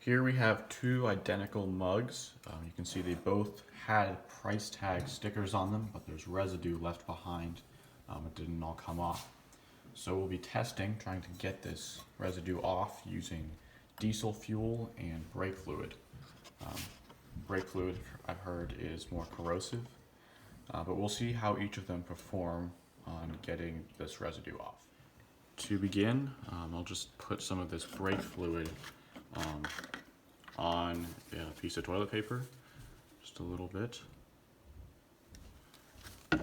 Here we have two identical mugs. You can see they both had price tag stickers on them, but there's residue left behind. It didn't all come off. So we'll be testing, trying to get this residue off using diesel fuel and brake fluid. Brake fluid, I've heard, is more corrosive, but we'll see how each of them perform on getting this residue off. To begin, I'll just put some of this brake fluid on a piece of toilet paper, just a little bit, and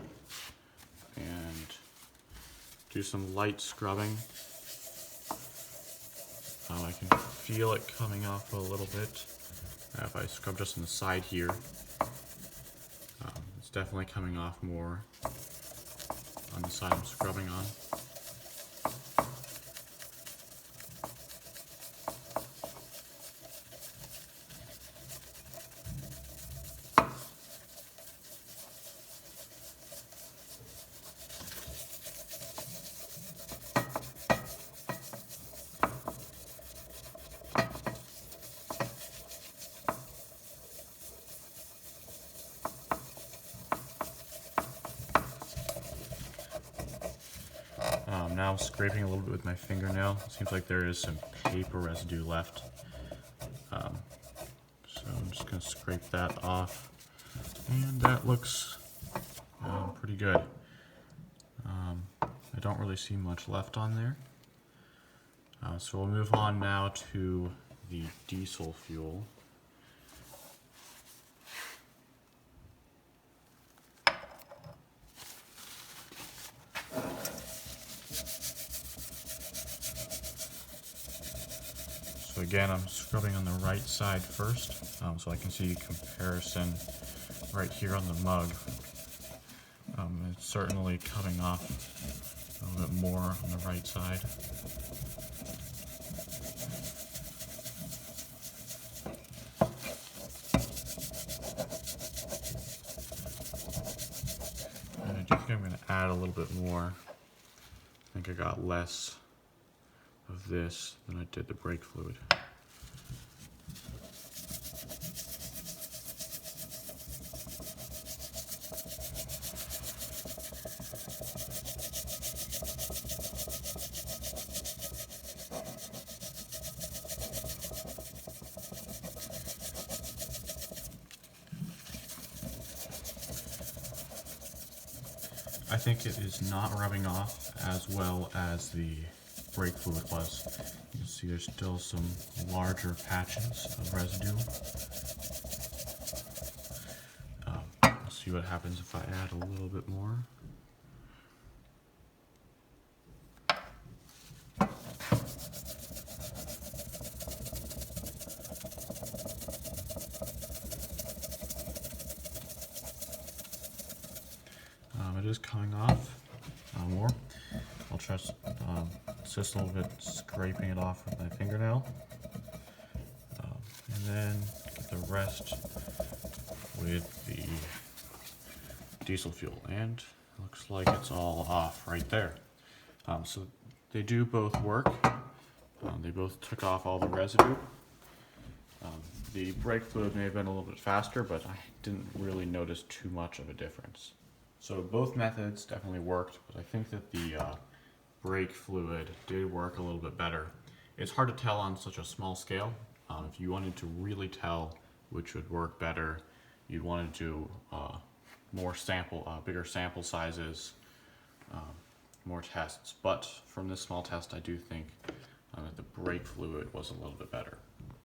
do some light scrubbing. I can feel it coming off a little bit. If I scrub just on the side here, it's definitely coming off more on the side I'm scrubbing on. Now I'm scraping a little bit with my fingernail. It seems like there is some paper residue left. So I'm just going to scrape that off. And that looks pretty good. I don't really see much left on there. So we'll move on now to the diesel fuel. So again, I'm scrubbing on the right side first, so I can see comparison right here on the mug. It's certainly coming off a little bit more on the right side. And I do think I'm going to add a little bit more. I think I got less of this than I did the brake fluid. I think it is not rubbing off as well as the brake fluid was. You can see there's still some larger patches of residue. Let's see what happens if I add a little bit more. It is coming off more. I'll try just a little bit scraping it off with my fingernail, and then get the rest with the diesel fuel, and it looks like it's all off right there. So they do both work. They both took off all the residue. The brake fluid may have been a little bit faster, but I didn't really notice too much of a difference. So both methods definitely worked, but I think that the brake fluid did work a little bit better. It's hard to tell on such a small scale. If you wanted to really tell which would work better, you'd want to do bigger sample sizes, more tests. But from this small test, I do think that the brake fluid was a little bit better.